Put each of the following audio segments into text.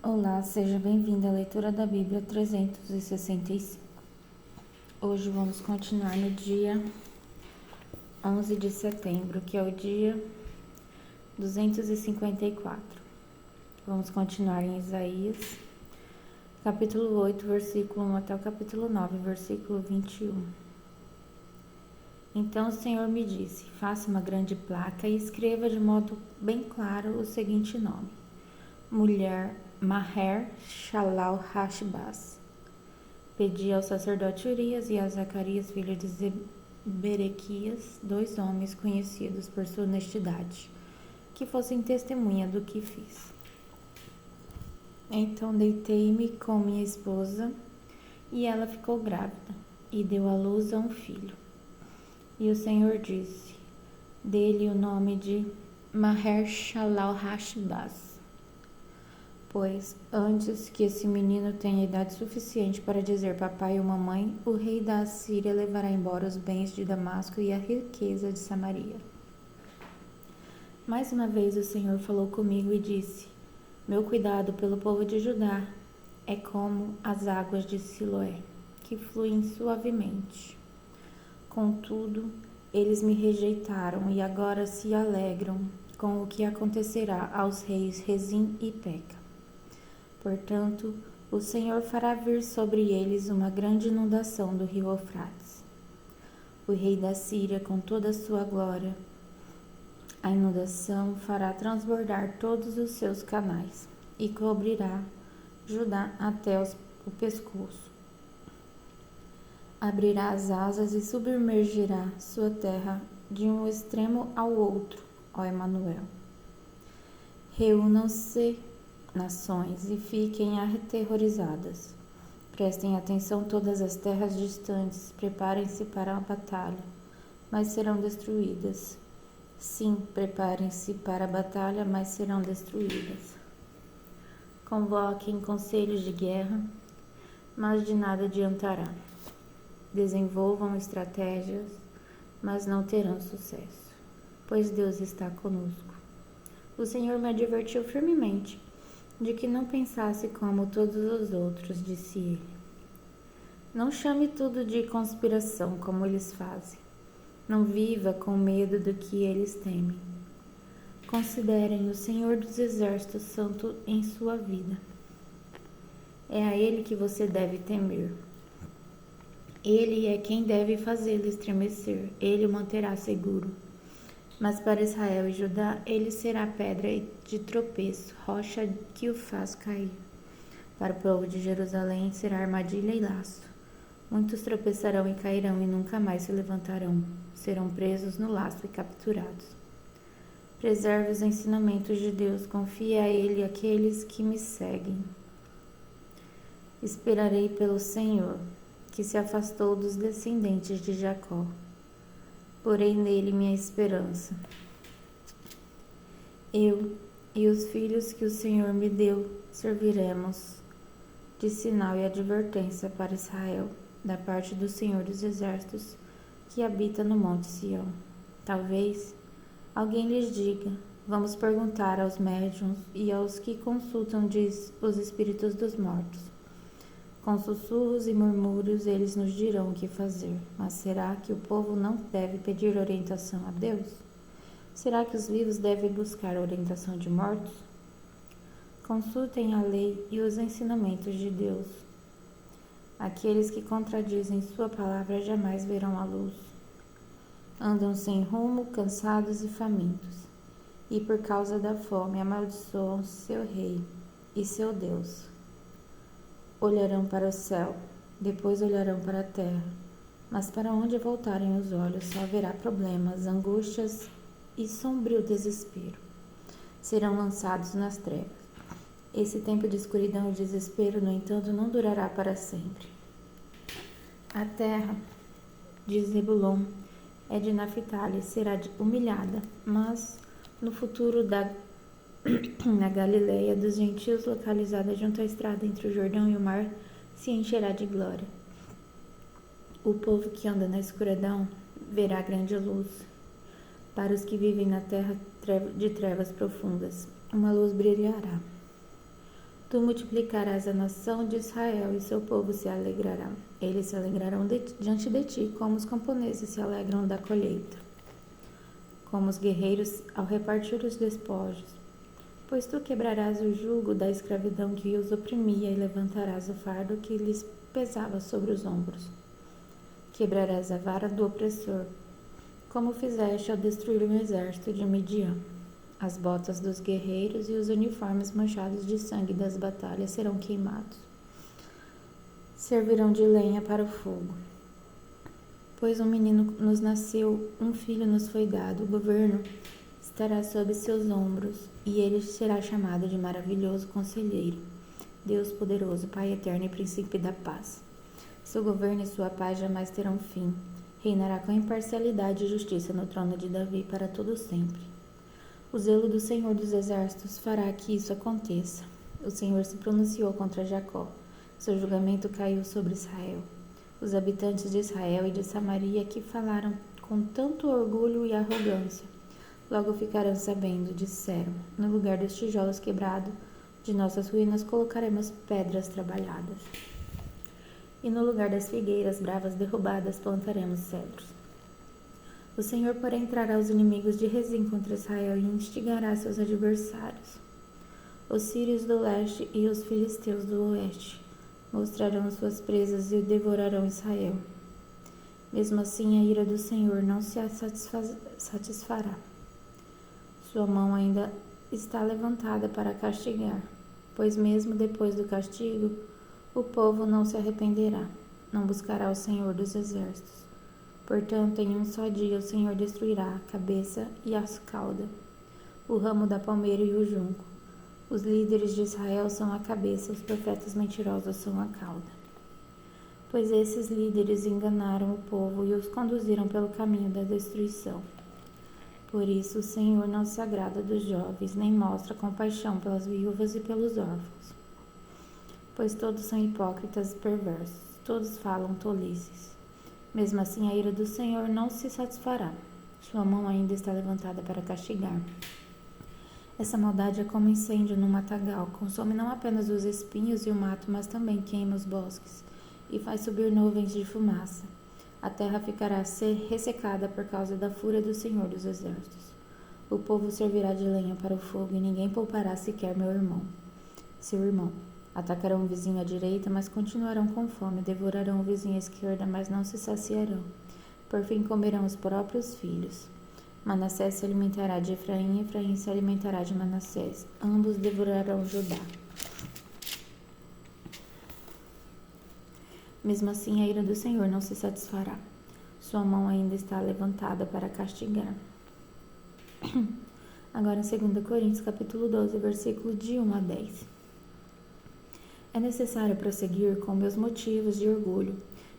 Olá, seja bem-vindo à leitura da Bíblia 365. Hoje vamos continuar no dia 11 de setembro, que é o dia 254. Vamos continuar em Isaías, capítulo 8, versículo 1 até o capítulo 9, versículo 21. Então o Senhor me disse: faça uma grande placa e escreva de modo bem claro o seguinte nome: Mulher Maher Shalal Hashbaz. Pedi ao sacerdote Urias e a Zacarias, filho de Berequias, 2 homens conhecidos por sua honestidade, que fossem testemunha do que fiz. Então deitei-me com minha esposa, e ela ficou grávida, e deu à luz a um filho. E o Senhor disse: dê-lhe o nome de Maher Shalal Hashbaz, pois antes que esse menino tenha idade suficiente para dizer papai ou mamãe, o rei da Assíria levará embora os bens de Damasco e a riqueza de Samaria. Mais uma vez o Senhor falou comigo e disse: meu cuidado pelo povo de Judá é como as águas de Siloé, que fluem suavemente. Contudo, eles me rejeitaram e agora se alegram com o que acontecerá aos reis Rezim e Peca. Portanto, o Senhor fará vir sobre eles uma grande inundação do rio Eufrates. O rei da Síria, com toda a sua glória, a inundação fará transbordar todos os seus canais e cobrirá Judá até o pescoço. Abrirá as asas e submergirá sua terra de um extremo ao outro, ó Emanuel. Reúnam-se nações e fiquem aterrorizadas. Prestem atenção todas as terras distantes, preparem-se para a batalha, mas serão destruídas. Sim, preparem-se para a batalha, mas serão destruídas. Convoquem conselhos de guerra, mas de nada adiantará. Desenvolvam estratégias, mas não terão sucesso, pois Deus está conosco. O Senhor me advertiu firmemente de que não pensasse como todos os outros, disse ele. Não chame tudo de conspiração como eles fazem. Não viva com medo do que eles temem. Considerem o Senhor dos Exércitos Santo em sua vida. É a Ele que você deve temer. Ele é quem deve fazê-lo estremecer. Ele o manterá seguro. Mas para Israel e Judá, ele será pedra de tropeço, rocha que o faz cair. Para o povo de Jerusalém será armadilha e laço. Muitos tropeçarão e cairão e nunca mais se levantarão. Serão presos no laço e capturados. Preserve os ensinamentos de Deus, confie a Ele aqueles que me seguem. Esperarei pelo Senhor, que se afastou dos descendentes de Jacó. Porei nele minha esperança. Eu e os filhos que o Senhor me deu serviremos de sinal e advertência para Israel, da parte do Senhor dos Exércitos, que habita no Monte Sião. Talvez alguém lhes diga: vamos perguntar aos médiuns e aos que consultam os espíritos dos mortos. Com sussurros e murmúrios eles nos dirão o que fazer. Mas será que o povo não deve pedir orientação a Deus? Será que os vivos devem buscar a orientação de mortos? Consultem a lei e os ensinamentos de Deus. Aqueles que contradizem sua palavra jamais verão a luz. Andam sem rumo, cansados e famintos. E por causa da fome amaldiçoam seu rei e seu Deus. Olharão para o céu, depois olharão para a terra, mas para onde voltarem os olhos só haverá problemas, angústias e sombrio desespero. Serão lançados nas trevas. Esse tempo de escuridão e desespero, no entanto, não durará para sempre. A terra de Zebulon é de Naphtali, será humilhada, mas no futuro na Galileia dos gentios, localizada junto à estrada entre o Jordão e o mar, se encherá de glória. O povo que anda na escuridão verá grande luz. Para os que vivem na terra de trevas profundas, uma luz brilhará. Tu multiplicarás a nação de Israel e seu povo se alegrará. Eles se alegrarão diante de ti, como os camponeses se alegram da colheita, como os guerreiros ao repartir os despojos. Pois tu quebrarás o jugo da escravidão que os oprimia e levantarás o fardo que lhes pesava sobre os ombros. Quebrarás a vara do opressor, como fizeste ao destruir o exército de Midian. As botas dos guerreiros e os uniformes manchados de sangue das batalhas serão queimados. Servirão de lenha para o fogo. Pois um menino nos nasceu, um filho nos foi dado, o governo estará sob seus ombros, e ele será chamado de maravilhoso conselheiro, Deus poderoso, Pai eterno e príncipe da paz. Seu governo e sua paz jamais terão fim. Reinará com imparcialidade e justiça no trono de Davi para todo sempre. O zelo do Senhor dos Exércitos fará que isso aconteça. O Senhor se pronunciou contra Jacó. Seu julgamento caiu sobre Israel. Os habitantes de Israel e de Samaria que falaram com tanto orgulho e arrogância, logo ficarão sabendo, disseram, no lugar dos tijolos quebrados de nossas ruínas colocaremos pedras trabalhadas. E no lugar das figueiras bravas derrubadas plantaremos cedros. O Senhor, porém, trará os inimigos de Rezim contra Israel e instigará seus adversários. Os sírios do leste e os filisteus do oeste mostrarão suas presas e devorarão Israel. Mesmo assim, a ira do Senhor não se satisfará. Sua mão ainda está levantada para castigar, pois mesmo depois do castigo, o povo não se arrependerá, não buscará o Senhor dos Exércitos. Portanto, em um só dia o Senhor destruirá a cabeça e a cauda, o ramo da palmeira e o junco. Os líderes de Israel são a cabeça, os profetas mentirosos são a cauda. Pois esses líderes enganaram o povo e os conduziram pelo caminho da destruição. Por isso o Senhor não se agrada dos jovens, nem mostra compaixão pelas viúvas e pelos órfãos. Pois todos são hipócritas e perversos, todos falam tolices. Mesmo assim, a ira do Senhor não se satisfará. Sua mão ainda está levantada para castigar. Essa maldade é como incêndio no matagal, consome não apenas os espinhos e o mato, mas também queima os bosques e faz subir nuvens de fumaça. A terra ficará ressecada por causa da fúria do Senhor dos Exércitos. O povo servirá de lenha para o fogo e ninguém poupará sequer seu irmão. Atacarão o vizinho à direita, mas continuarão com fome. Devorarão o vizinho à esquerda, mas não se saciarão. Por fim, comerão os próprios filhos. Manassés se alimentará de Efraim, e Efraim se alimentará de Manassés. Ambos devorarão Judá. Mesmo assim, a ira do Senhor não se satisfará. Sua mão ainda está levantada para castigar. Agora em 2 Coríntios, capítulo 12, versículo de 1 a 10. É necessário prosseguir com meus motivos de orgulho.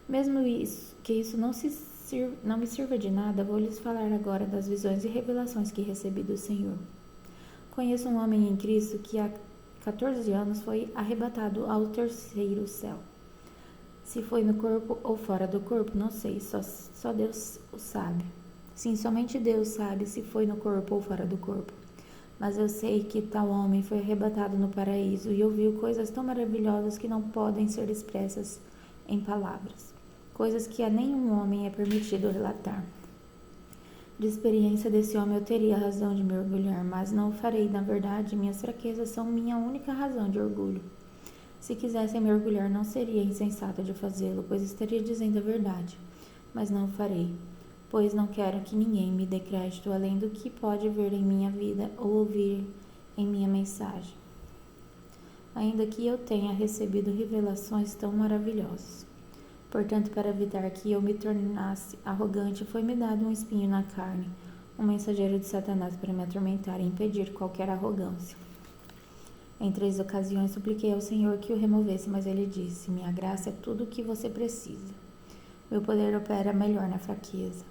Mesmo que isso não me sirva de nada, vou lhes falar agora das visões e revelações que recebi do Senhor. Conheço um homem em Cristo que há 14 anos foi arrebatado ao terceiro céu. Se foi no corpo ou fora do corpo, não sei, só Deus o sabe. Sim, somente Deus sabe se foi no corpo ou fora do corpo. Mas eu sei que tal homem foi arrebatado no paraíso e ouviu coisas tão maravilhosas que não podem ser expressas em palavras. Coisas que a nenhum homem é permitido relatar. De experiência desse homem eu teria razão de me orgulhar, mas não o farei. Na verdade, minhas fraquezas são minha única razão de orgulho. Se quisesse me orgulhar, não seria insensato de fazê-lo, pois estaria dizendo a verdade. Mas não o farei, pois não quero que ninguém me dê crédito além do que pode ver em minha vida ou ouvir em minha mensagem, ainda que eu tenha recebido revelações tão maravilhosas. Portanto, para evitar que eu me tornasse arrogante, foi-me dado um espinho na carne, um mensageiro de Satanás para me atormentar e impedir qualquer arrogância. Em 3 ocasiões supliquei ao Senhor que o removesse, mas ele disse: minha graça é tudo o que você precisa. Meu poder opera melhor na fraqueza.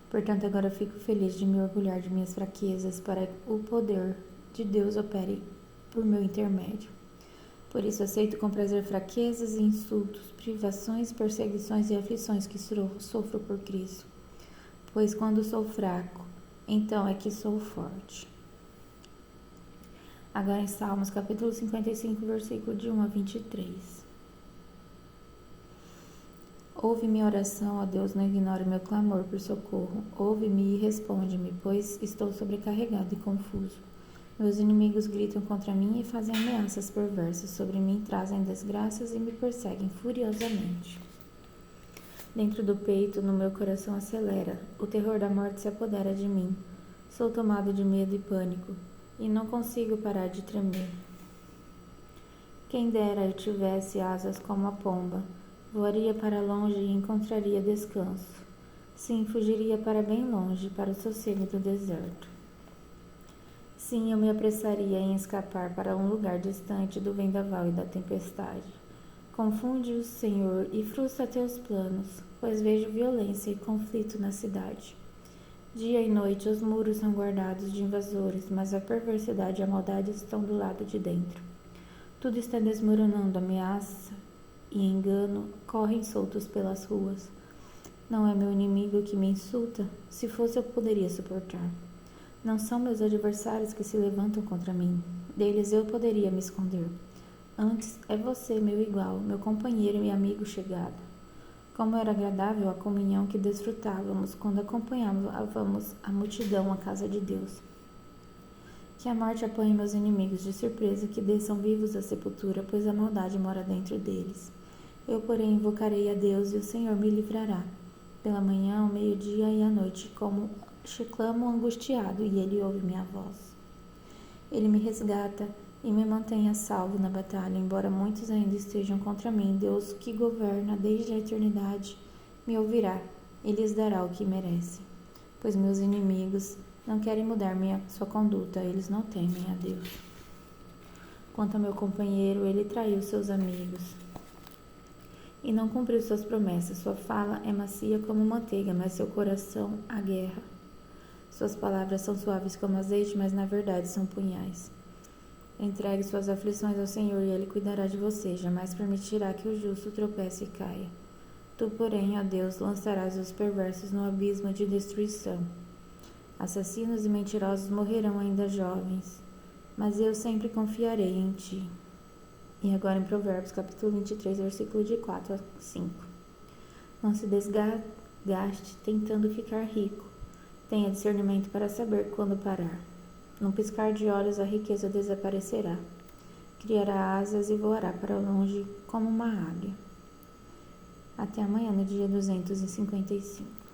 Portanto, agora fico feliz de me orgulhar de minhas fraquezas, para que o poder de Deus opere por meu intermédio. Por isso aceito com prazer fraquezas e insultos, privações, perseguições e aflições que sofro por Cristo. Pois quando sou fraco, então é que sou forte. Agora em Salmos, capítulo 55, versículo de 1 a 23. Ouve minha oração, ó Deus, não ignore meu clamor por socorro. Ouve-me e responde-me, pois estou sobrecarregado e confuso. Meus inimigos gritam contra mim e fazem ameaças perversas. Sobre mim trazem desgraças e me perseguem furiosamente. Dentro do peito, no meu coração acelera. O terror da morte se apodera de mim. Sou tomado de medo e pânico, e não consigo parar de tremer. Quem dera eu tivesse asas como a pomba, voaria para longe e encontraria descanso. Sim, fugiria para bem longe, para o sossego do deserto. Sim, eu me apressaria em escapar para um lugar distante do vendaval e da tempestade. Confunde-os, Senhor, e frustra teus planos, pois vejo violência e conflito na cidade. Dia e noite os muros são guardados de invasores, mas a perversidade e a maldade estão do lado de dentro. Tudo está desmoronando, ameaça e engano correm soltos pelas ruas. Não é meu inimigo que me insulta? Se fosse, eu poderia suportar. Não são meus adversários que se levantam contra mim. Deles eu poderia me esconder. Antes é você, meu igual, meu companheiro e amigo chegado. Como era agradável a comunhão que desfrutávamos quando acompanhávamos a multidão à casa de Deus. Que a morte apanhe meus inimigos de surpresa, que desçam vivos à sepultura, pois a maldade mora dentro deles. Eu, porém, invocarei a Deus e o Senhor me livrará. Pela manhã, ao meio-dia e à noite, como clamo angustiado, e Ele ouve minha voz. Ele me resgata e me mantém a salvo na batalha, embora muitos ainda estejam contra mim. Deus, que governa desde a eternidade, me ouvirá e lhes dará o que merecem. Pois meus inimigos não querem mudar sua conduta, eles não temem a Deus. Quanto ao meu companheiro, ele traiu seus amigos e não cumpriu suas promessas. Sua fala é macia como manteiga, mas seu coração a guerra. Suas palavras são suaves como azeite, mas na verdade são punhais. Entregue suas aflições ao Senhor e Ele cuidará de você. Jamais permitirá que o justo tropece e caia. Tu, porém, ó Deus, lançarás os perversos no abismo de destruição. Assassinos e mentirosos morrerão ainda jovens, mas eu sempre confiarei em Ti. E agora em Provérbios, capítulo 23, versículo de 4 a 5. Não se desgaste tentando ficar rico. Tenha discernimento para saber quando parar. Num piscar de olhos a riqueza desaparecerá. Criará asas e voará para longe como uma águia. Até amanhã, no dia 255.